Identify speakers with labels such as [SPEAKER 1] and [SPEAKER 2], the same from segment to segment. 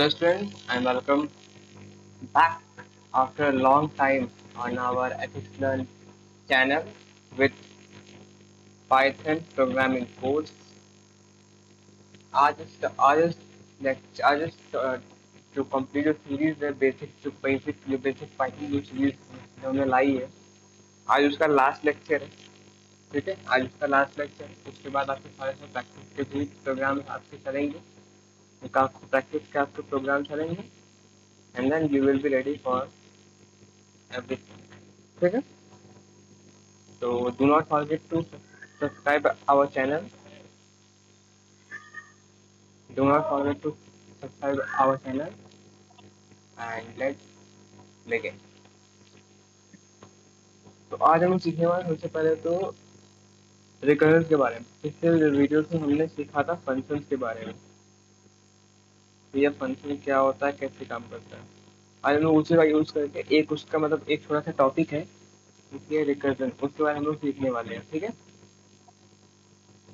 [SPEAKER 1] Hello students and welcome back after a long time on our additional channel with Python programming course. आज जो complete जो series है basic Python जो series हमने लाई है, आज उसका लास्ट लेक्चर है. ठीक है, आज उसका लास्ट लेक्चर है. उसके बाद आपके सारे प्रैक्टिस के भी प्रोग्राम आपके चलेंगे. प्रैक्टिस के आपके प्रोग्राम चलेंगे and then you will be ready for everything. ठीक है, so do not forget to subscribe our channel. Do not forget to subscribe our channel and let's begin. तो आज हम सीखने वाले सबसे पहले तो रिकरेंस के बारे में. पिछले वीडियो में हमने सीखा था फंक्शंस के बारे में. ये फंक्शन क्या होता है, कैसे काम करता है. आज हम लोग उसी का यूज करके एक उसका मतलब एक छोटा सा टॉपिक है, इसलिए रिकर्जन, उसके बारे में हम लोग सीखने वाले हैं. ठीक है,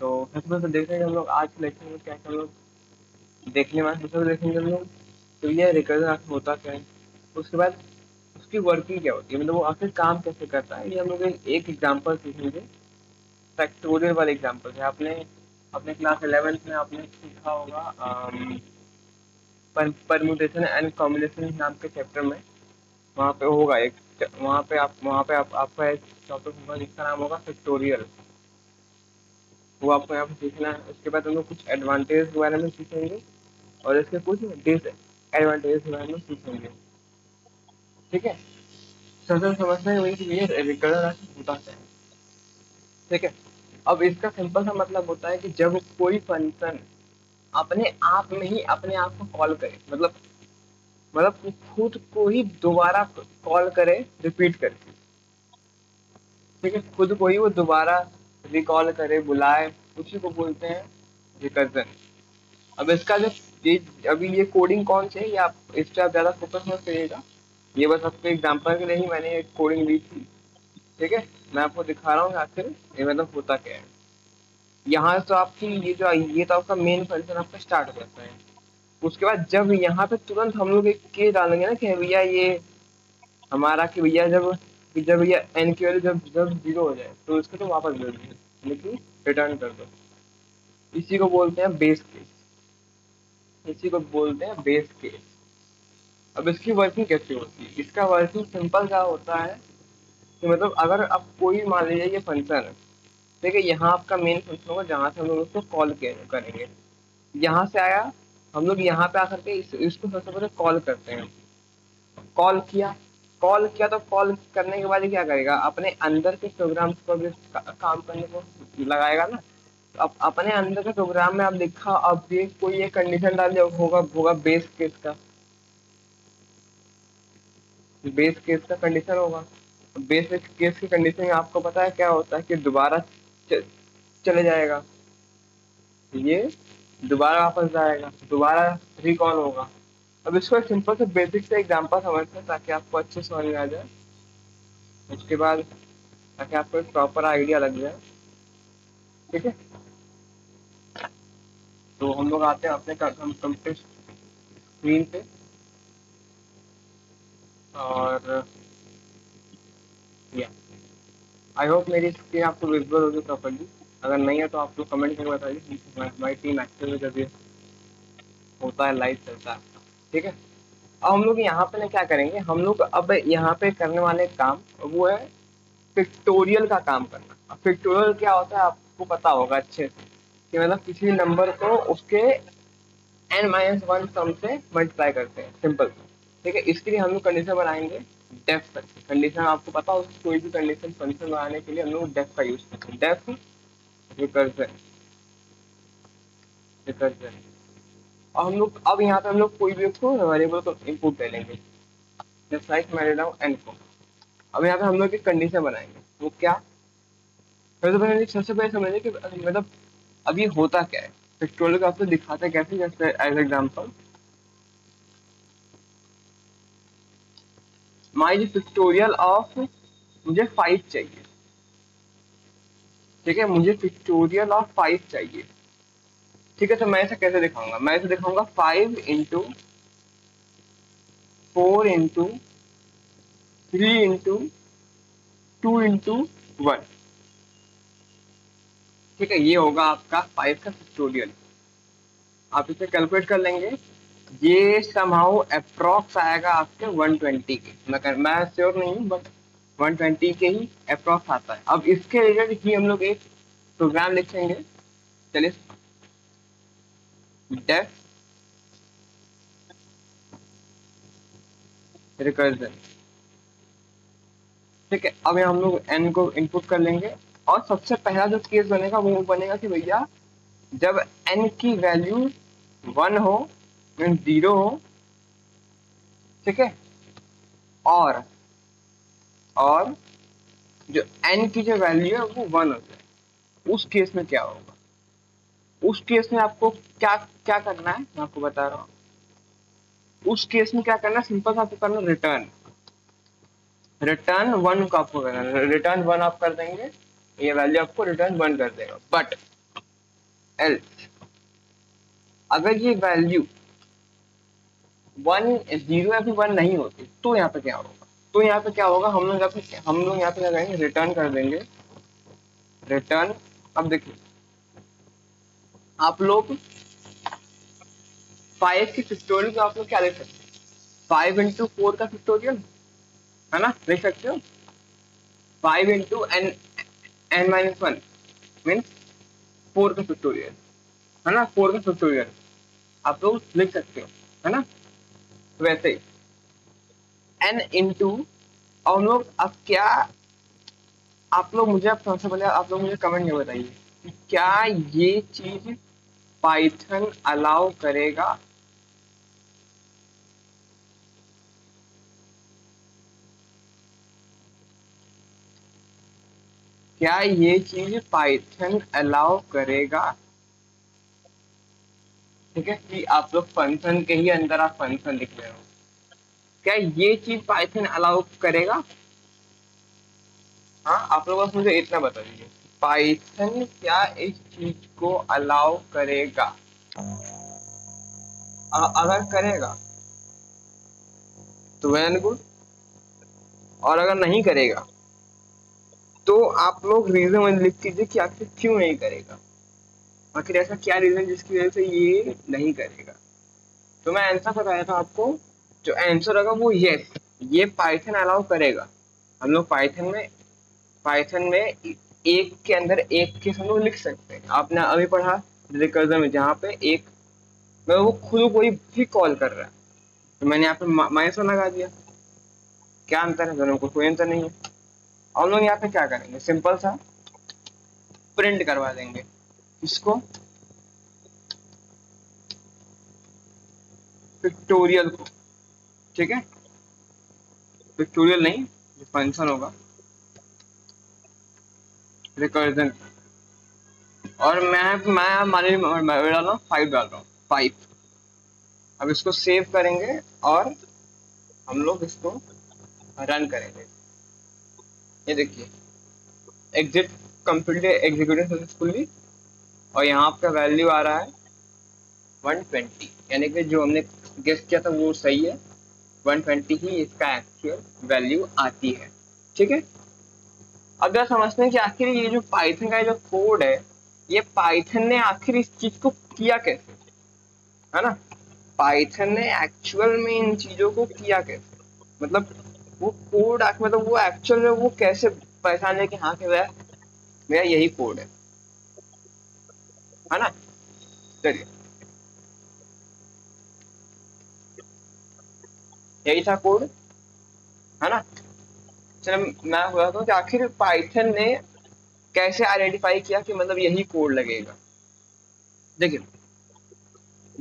[SPEAKER 1] तो सबसे पहले देखते हैं हम लोग आज लेक्चर में क्या हम लोग देखने वाले. सबसे देखेंगे हम लोग तो ये रिकर्जन आखिर होता क्या है, उसके बाद उसकी वर्किंग क्या होती है, मतलब वो आखिर काम कैसे करता है. ये हम लोग एक एग्जांपल सीखेंगे. फैक्टोरियल वाले एग्जांपल है. आपने अपने क्लास 11th में आपने सीखा होगा परम्यूटेशन एंड कॉम्बिनेशन नाम के चैप्टर में. वहाँ पे होगा एक, वहाँ पे आपका एक टॉपिक होगा जिसका नाम होगा फैक्टोरियल. वो आपको यहाँ पे सीखना है. उसके बाद हम लोग कुछ एडवांटेज के बारे में सीखेंगे और इसके कुछ डिसएडवांटेज के बारे में सीखेंगे. ठीक है, सबसे समझना है वही कि ये रिकर्जन होता है. ठीक है, अब इसका सिंपल सा मतलब होता है कि जब कोई फंक्शन अपने आप में ही अपने आप को कॉल करे, मतलब खुद को ही दोबारा कॉल करे, रिपीट करके. ठीक है, खुद को ही वो दोबारा रिकॉल करे, बुलाए, उसी को बोलते हैं रिकर्जन. अब इसका जो ये अभी ये कोडिंग कौन से है, ये आप इस पे आप ज्यादा फोकस मत करिएगा. ये बस आपको एग्जांपल के लिए ही मैंने एक कोडिंग दी थी. ठीक है, मैं आपको दिखा रहा हूँ आखिर ये मतलब होता क्या है. यहाँ तो आपकी ये तो आपका मेन फंक्शन आपका स्टार्ट करता है. उसके बाद जब यहाँ पे तुरंत हम लोग एक केस डालेंगे ना कि भैया ये हमारा कि भैया जब भैया एन की वैल्यू जब जब 0 हो जाए तो इसको तो वापस दे दो, लेकिन रिटर्न कर दो. इसी को बोलते हैं बेस केस. इसी को बोलते हैं बेस केस. अब इसकी वर्किंग कैसे होती है, इसका वर्किंग सिंपल सा होता है कि मतलब अगर आप कोई मान लीजिए ये फंक्शन है. ठीक है, यहाँ आपका मेन फंक्शन होगा जहाँ से हम लोग उसको कॉल करेंगे. यहाँ से आया, हम लोग यहाँ पे आकर के इसको सबसे पहले कॉल करते हैं. कॉल किया तो कॉल करने के बाद क्या करेगा, अपने अंदर के प्रोग्राम को भी काम करने को लगाएगा ना. तो अब अपने अंदर के प्रोग्राम में आप लिखा, अब ये कोई एक कंडीशन डाल दिया होगा बेस केस का कंडीशन होगा. बेस केस की कंडीशन में आपको पता है क्या होता है कि दोबारा चले जाएगा, ये दोबारा वापस जाएगा, दोबारा रिकॉल होगा. अब इसको एक सिंपल से बेसिक से एग्जांपल समझते हैं ताकि आपको अच्छे समझ में आ जाए. उसके बाद ताकि आपको एक प्रॉपर आइडिया लग जाए. ठीक है, तो हम लोग आते हैं अपने कंप्यूटर स्क्रीन पे. और या आई होप मेरी स्क्रीन आपको विजुअल होगी प्रॉपरली. अगर नहीं है तो आप लोग कमेंट करके बताइए. हमारी टीम एक्टिव है जब ये होता है, लाइव चलता है. ठीक है, अब हम लोग यहाँ पे ना क्या करेंगे, हम लोग अब यहाँ पे करने वाले काम वो है पिक्टोरियल का काम करना. अब पिक्टोरियल क्या होता है आपको पता होगा अच्छे से कि मतलब किसी नंबर को उसके n-1 सम से मल्टीप्लाई करते हैं, सिंपल. ठीक है, इसके लिए हम लोग कंडीशन बनाएंगे डेफ करके. कंडीशन आपको पता हो, कोई भी कंडीशन फंक्शन बनाने के लिए हम लोग डेफ का यूज करते हैं. Def recursion recursion. और हम लोग अब यहाँ पे हम लोग कोई भी उसको वेरिएबल को इनपुट ले लेंगे. जस्ट लाइक मैं ले रहा हूँ n को. अब यहाँ पे हम लोग एक कंडीशन बनाएंगे. वो क्या, सबसे पहले समझिए कि मतलब अब ये होता क्या है. पिक्टोरियल को आपको दिखाते हैं कैसे, जैसे as example my pictorial of, मुझे 5 चाहिए. ठीक है, मुझे पिक्टोरियल ऑफ 5 चाहिए. ठीक है, तो मैं इसे कैसे दिखाऊंगा, मैं इसे दिखाऊंगा 5 इंटू 4 इंटू 3 इंटू 2 इंटू 1। ठीक है, ये होगा आपका 5 का फैक्टोरियल। आप इसे कैलकुलेट कर लेंगे, ये समहाउ अप्रॉक्स आएगा आपके 120 के। मैं श्योर नहीं हूँ, बट 120 के ही अप्रॉक्स आता है। अब इसके रिलेटेड ही हम लोग एक प्रोग्राम लिखेंगे। चलिए, डेफ रिकर्जन। ठीक है, अब हम लोग n को इनपुट कर लेंगे, और सबसे पहला जो केस बनेगा वो बनेगा कि भैया जब n की वैल्यू 1 हो, मीन 0 हो, ठीक है, और जो n की जो वैल्यू है वो 1 हो जाए, उस केस में क्या होगा? उस केस में आपको क्या क्या करना है, मैं आपको बता रहा हूँ। उस केस में क्या करना है, सिंपल सा आपको करना, रिटर्न रिटर्न 1 का आपको करना है। रिटर्न 1 आप कर देंगे, ये वैल्यू आपको रिटर्न 1 कर देगा। बट एल्स अगर ये वैल्यू 1 0 या फिर 1 नहीं होती, तो यहाँ पे क्या होगा? तो यहाँ पे क्या होगा, हम लोग यहाँ पे क्या करेंगे, रिटर्न कर देंगे। रिटर्न, अब देखिए आप लोग 5 की फैक्टोरियल को आप लोग क्या लिख सकते हैं, 5 इंटू 4 का फैक्टोरियल, है ना, लिख सकते हो। 5 इंटू एन माइनस 1 मीन्स 4 का फैक्टोरियल, है ना, 4 का फैक्टोरियल आप लोग लिख सकते हो, है ना। तो वैसे ही एन इंटू, और हम लोग अब क्या, आप लोग मुझे, अब सबसे पहले आप लोग मुझे कमेंट में बताइए कि क्या ये चीज पाइथन अलाउ करेगा? क्या ये चीज पाइथन अलाउ करेगा? ठीक है, कि आप लोग फंक्शन के ही अंदर आप फंक्शन लिख रहे हो, क्या ये चीज पाइथन अलाउ करेगा? हाँ, आप लोग बस मुझे इतना बता दीजिए, पाइथन क्या इस चीज को अलाउ करेगा? अगर करेगा तो वेल गुड, और अगर नहीं करेगा तो आप लोग रीजन लिख दीजिए कि आखिर क्यों नहीं करेगा, आखिर ऐसा क्या रीजन जिसकी वजह से ये नहीं करेगा। तो मैं आंसर बताया था आपको, जो आंसर होगा वो यस, ये पाइथन अलाउ करेगा। हम लोग पाइथन में एक के अंदर एक केस हम लोग लिख सकते हैं। आपने अभी पढ़ा रिकर्जन में, जहाँ पे एक में वो खुद कोई भी कॉल कर रहा है, तो मैंने यहाँ पे माइनस वन लगा दिया। क्या अंतर है दोनों को? कोई अंतर नहीं है। हम लोग यहाँ पे क्या करेंगे, सिंपल सा प्रिंट करवा देंगे इसको, पिक्टोरियल को। ठीक है, पिक्टोरियल नहीं, जो फंक्शन होगा रिकर्जन। और मैं मान लीजिए मैं डाल रहा हूँ 5, डाल रहा हूँ 5। अब इसको सेव करेंगे और हम लोग इसको रन करेंगे। ये देखिए, एग्जिट कंप्लीटली एग्जीक्यूटेड सक्सेसफुली, और यहाँ आपका वैल्यू आ रहा है 120, यानी कि जो हमने गेस किया था वो सही है, 120 ही इसका एक्चुअल वैल्यू आती है। ठीक है, अब जरा समझते हैं कि आखिर ये जो पाइथन का जो कोड है, ये पाइथन ने आखिर इस चीज को किया कैसे, है ना। पाइथन ने एक्चुअल में इन चीजों को किया कैसे, मतलब वो कोड, मतलब वो एक्चुअल में वो कैसे पहचाने कि हाँ कि मेरा यही कोड है ना। चलिए, यही था कोड, है ना। चलो मैं बताता हूँ कि आखिर पाइथन ने कैसे आइडेंटिफाई किया कि मतलब यही कोड लगेगा। देखिए,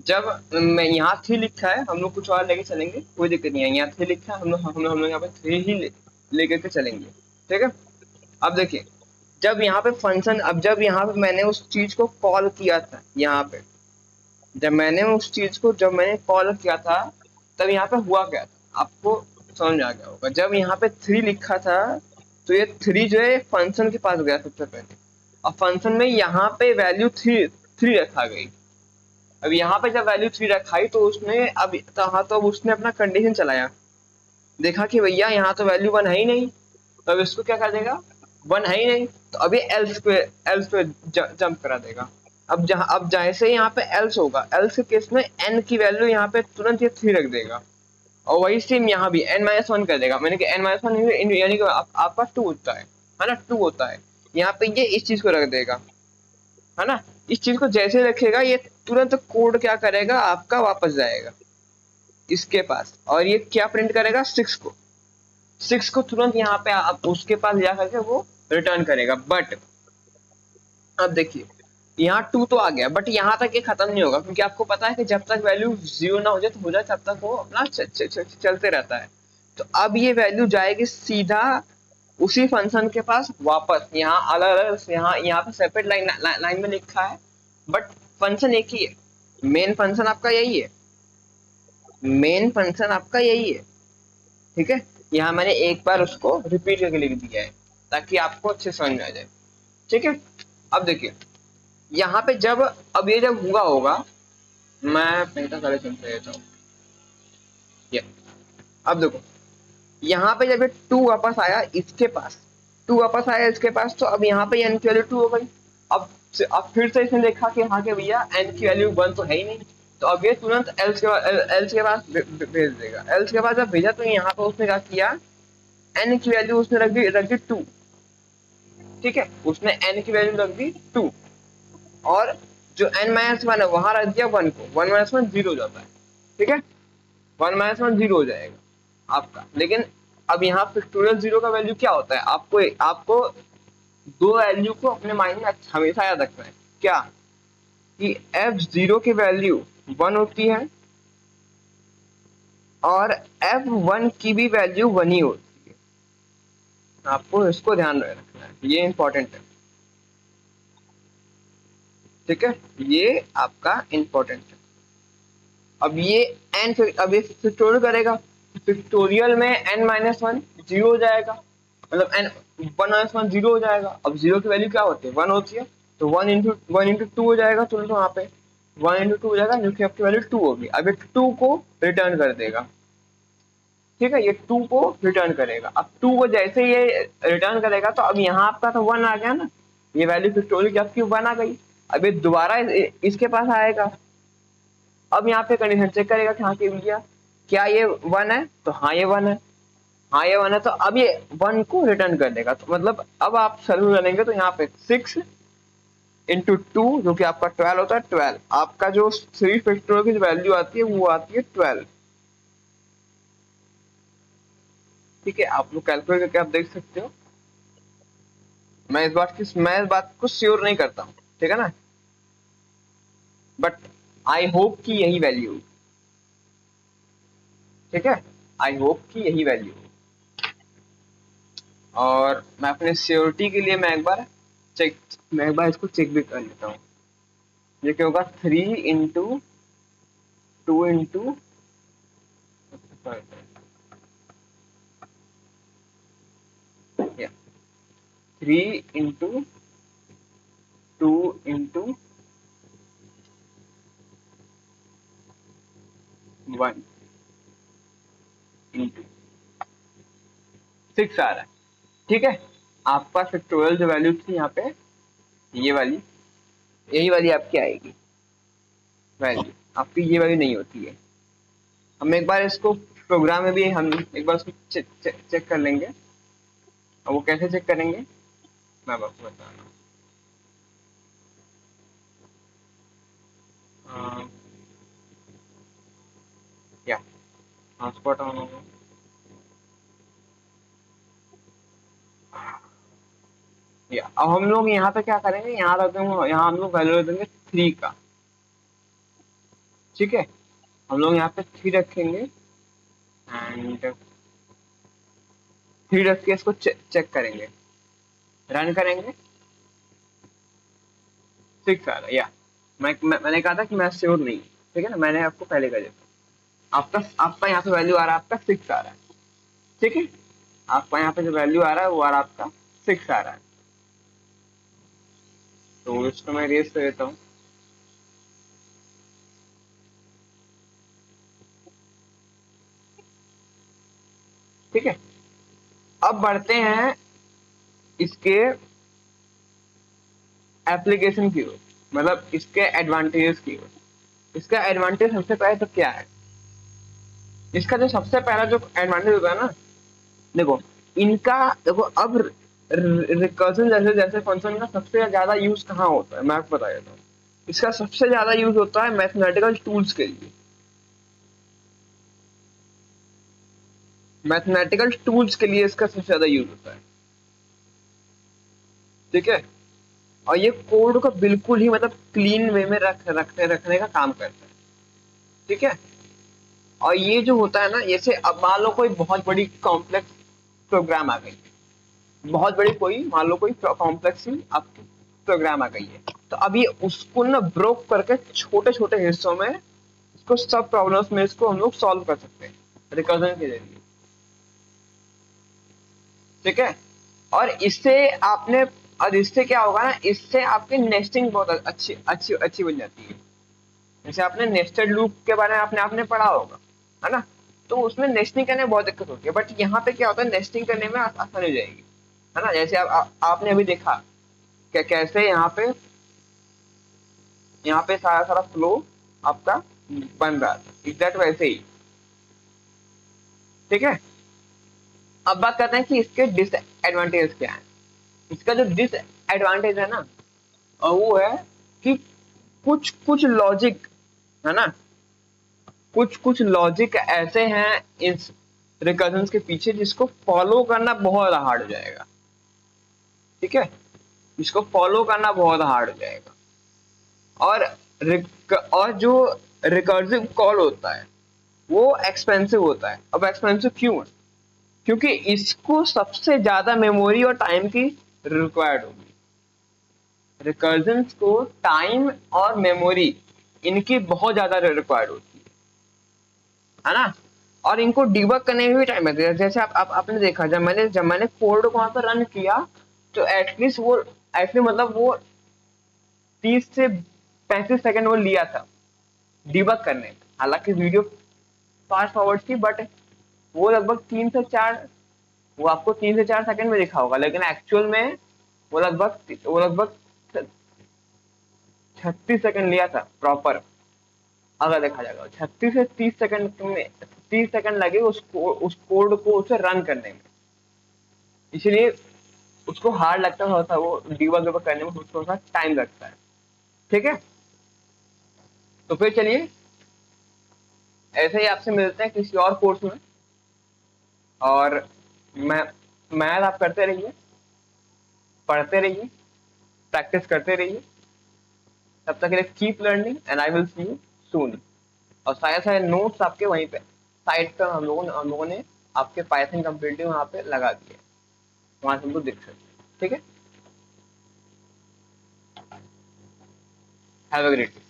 [SPEAKER 1] जब मैं यहाँ 3 लिखा है, हम लोग कुछ और लेके चलेंगे, कोई दिक्कत नहीं है। यहाँ 3 लिखा है, हम लोग यहाँ पे 3 ही लेकर के चलेंगे। ठीक है, अब देखिए, जब यहाँ पे फंक्शन, अब जब यहाँ पे मैंने उस चीज को कॉल किया था, यहाँ पे जब मैंने कॉल किया था, तब यहाँ पे हुआ क्या था आपको समझ में आ गया होगा। जब यहाँ पे 3 लिखा था, तो ये 3 जो है फंक्शन के पास गया सबसे पहले, और फंक्शन में यहाँ पे वैल्यू 3 रखा गई। अब यहाँ पे जब वैल्यू 3 रखाई, तो उसने अब कहा, तो अब उसने अपना कंडीशन चलाया देखा कि भैया यहाँ तो वैल्यू 1 है ही नहीं, तो अब इसको क्या कर देगा, 1 है ही नहीं, तो अभी एल्स पे जंप करा देगा। अब जैसे ही यहाँ पे एल्स होगा, एल्स के केस में n की वैल्यू यहाँ पे तुरंत ये 3 रख देगा, और वही सेम यहाँ भी n-1 कर देगा। मैंने कि n-1 यानी कि आपका 2 होता है ना, 2 होता है, यहाँ पे ये इस चीज को रख देगा, है ना। इस चीज को जैसे रखेगा, ये तुरंत कोड क्या करेगा, आपका वापस जाएगा इसके पास, और ये क्या प्रिंट करेगा, 6 को, 6 को तुरंत यहाँ पे आप उसके पास जा करके वो रिटर्न करेगा। बट अब देखिए, यहाँ 2 तो आ गया, बट यहाँ तक ये खत्म नहीं होगा, क्योंकि आपको पता है कि जब तक वैल्यू 0 ना हो जाए तो हो जाए, तब तक वो अपना चलते रहता है। तो अब ये वैल्यू जाएगी सीधा उसी फंक्शन के पास वापस, यहाँ अलग अलग, यहाँ पे सेपरेट लाइन में लिखा है, बट फंक्शन एक ही है, मेन फंक्शन आपका यही है, मेन फंक्शन आपका यही है, ठीक है। यहाँ मैंने एक बार उसको रिपीट करके लिख दिया है, ताकि आपको अच्छे समझ में आ जाए, ठीक है। अब देखिए, यहाँ पे जब, अब ये जब हुआ होगा, मैं पहले सारे चलते रहता हूँ, ये अब देखो, यहाँ पे जब ये 2 वापस आया इसके पास, 2 वापस आया इसके पास, तो अब यहाँ पे n की वैल्यू 2 हो गई। अब फिर से इसने देखा कि हाँ कि भैया n की वैल्यू 1 तो है ही नहीं, तो अब ये तुरंत एल्स के पास भेज देगा। एल्स के पास जब भेजा, तो यहाँ पे उसने क्या किया, n की वैल्यू उसने रख दी 2, ठीक है, उसने n की वैल्यू रख दी 2, और जो n-1 है वहां रख दिया 1 को, 1-1 0 हो जाता है, ठीक है, 1-1 0 हो जाएगा आपका। लेकिन अब यहाँ फैक्टोरियल 0 का वैल्यू क्या होता है, आपको आपको दो वैल्यू को अपने माइंड में हमेशा याद रखना है, क्या, कि f0 की वैल्यू 1 होती है, और f1 की भी वैल्यू 1 ही होती है। आपको इसको ध्यान में रखना है, ये इंपॉर्टेंट है, ठीक है, ये आपका इंपॉर्टेंट है। अब ये अब ये फैक्टोरियल करेगा, फैक्टोरियल में n-1 0 हो जाएगा, मतलब n 1-1 0 हो जाएगा। अब 0 की वैल्यू क्या होती है, 1 होती है, तो 1 इंटू 2 हो जाएगा, तुरंत वहां पे 1 इंटू 2 हो जाएगा, जो कि आपकी वैल्यू 2 होगी। अब ये 2 को रिटर्न कर देगा, ठीक है, ये 2 को रिटर्न करेगा। अब 2 को जैसे ये रिटर्न करेगा, तो अब यहाँ आपका तो 1 आ गया ना, ये वैल्यू फैक्टोरियल की आपकी 1 आ गई। अब ये दोबारा इसके पास आएगा, अब यहाँ पे कंडीशन चेक करेगा कि हाँ कि भैया क्या ये 1 है, तो हाँ ये 1 है, हाँ ये 1 है, तो अब ये 1 को रिटर्न कर देगा। तो मतलब अब आप सॉल्व करेंगे, तो यहाँ पे 6 इंटू 2, जो कि आपका 12 होता है, 12 आपका जो 3 फैक्टोरियल की वैल्यू आती है वो आती है 12, ठीक है। आप लोग कैलकुलेट करके आप देख सकते हो, मैं इस बात को श्योर नहीं करता हूँ, ठीक है ना, बट आई होप कि यही वैल्यू, ठीक है, आई होप कि यही वैल्यू। और मैं अपने श्योरिटी के लिए मैं एक बार इसको चेक भी कर लेता हूँ। ये क्या होगा, 3 into 2 into, 3 into 2 into 1 into 6 आ रहा है, ठीक है। आपका फैक्टोरियल जो वैल्यू थी यहाँ पे, ये वाली, यही वाली आपकी आएगी वैल्यू, आपकी ये वैल्यू नहीं होती है। हम एक बार इसको प्रोग्राम में भी हम एक बार उसको चेक कर लेंगे। और वो कैसे चेक करेंगे, मैं आपको बता रहा हूँ। क्या हॉटस्पॉट ऑन होगा, या अब हम लोग यहाँ पे क्या करेंगे, यहाँ रख देंगे, यहाँ हम लोग वैल्यू रख देंगे 3 का, ठीक है। हम लोग यहाँ पे 3 रखेंगे, एंड 3 रख के इसको चेक करेंगे, रन करेंगे, 6 आ रहा है, या मैंने कहा था कि मैं श्योर नहीं, ठीक है ना, मैंने आपको पहले कर दिया। आपका आपका यहाँ पे वैल्यू आ रहा है, आपका 6 आ रहा है, ठीक है। आपका यहाँ पे जो वैल्यू आ रहा है वो आ रहा है आपका 6 आ रहा है। तो इसको मैं रेस कर देता हूँ। ठीक है, अब बढ़ते हैं इसके एप्लीकेशन की ओर, मतलब इसके एडवांटेजेस की ओर। इसका एडवांटेज सबसे पहले तो क्या है, इसका जो सबसे पहला जो एडवांटेज होता है ना, देखो इनका, देखो अब रिकर्जन जैसे जैसे फंक्शन का सबसे ज्यादा यूज कहाँ होता है मैं आपको बता देता हूँ। इसका सबसे ज्यादा यूज होता है मैथमेटिकल टूल्स के लिए, मैथमेटिकल टूल्स के लिए इसका सबसे ज्यादा यूज होता है। ठीक है, और ये कोड को बिल्कुल ही मतलब क्लीन वे में रखने का काम करता है। ठीक है, और ये जो होता है ना, जैसे अब मान लो कोई बहुत बड़ी कॉम्प्लेक्स प्रोग्राम आ गई, बहुत बड़ी कोई मान लो कोई कॉम्प्लेक्स ही आपकी प्रोग्राम आ गई है, तो अब ये उसको ना ब्रोक करके छोटे छोटे हिस्सों में, इसको सब प्रॉब्लम्स में इसको हम लोग सॉल्व कर सकते हैं रिकर्जन के जरिए। ठीक है, और इससे आपने, और इससे क्या होगा ना, इससे आपकी नेस्टिंग बहुत अच्छी अच्छी अच्छी बन जाती है। जैसे आपने नेस्टेड लूप के बारे में आपने पढ़ा होगा, है ना, तो उसमें नेस्टिंग करने में बहुत दिक्कत होती है, बट यहाँ पे क्या होता है, नेस्टिंग करने में आसानी हो जाएगी, है ना। जैसे आपने अभी देखा क्या कैसे यहाँ पे सारा सारा फ्लो आपका बन रहा था, एग्जैक्ट वैसे ही। ठीक है, अब बात करते हैं कि इसके डिसएडवांटेज क्या है। इसका जो डिसएडवांटेज है ना, और वो है कि कुछ कुछ लॉजिक, है ना, कुछ कुछ लॉजिक ऐसे हैं इस रिकर्जन के पीछे जिसको फॉलो करना बहुत हार्ड हो जाएगा। ठीक है, इसको फॉलो करना बहुत हार्ड हो जाएगा। और और जो रिकर्सिव कॉल होता है वो एक्सपेंसिव होता है। अब एक्सपेंसिव क्यों है, क्योंकि इसको सबसे ज्यादा मेमोरी और टाइम की रिक्वायर्ड होगी। रिकर्जन को टाइम और मेमोरी इनकी बहुत ज्यादा रिक्वायर्ड होती है ना, और इनको डिबग करने में भी टाइम लगता है। जैसे आपने देखा, जब मैंने कोड को वहां पर रन किया, तो एटलीस्ट मतलब वो 30 से 35 सेकंड वो लिया था डिबग करने में। हालांकि वीडियो फास्ट फॉरवर्ड थी, बट वो लगभग 3 से 4, वो आपको 3 से 4 सेकंड में दिखा होगा, लेकिन एक्चुअल में वो लगभग 36 सेकंड लिया था प्रॉपर। अगर देखा जाएगा 36 से 30 सेकंड में 30 सेकंड लगे उस कोड को उसे रन करने में, इसलिए उसको हार्ड लगता था वो डिबग करने में, उसको थोड़ा टाइम लगता है। ठीक है, तो फिर चलिए ऐसे ही आपसे मिलते हैं किसी और कोर्स में, और मैं मैथ आप करते रहिए, पढ़ते रहिए, प्रैक्टिस करते रहिए। तब तक के लिए keep learning and I will see you soon. और सारे सारे नोट्स आपके वहीं पे साइट पर हम लोगों ने आपके पाइथन कंप्लीटली वहां पे लगा दिए, वहां से हमको दिख सकते हैं। ठीक है, हैव अ ग्रेट डे।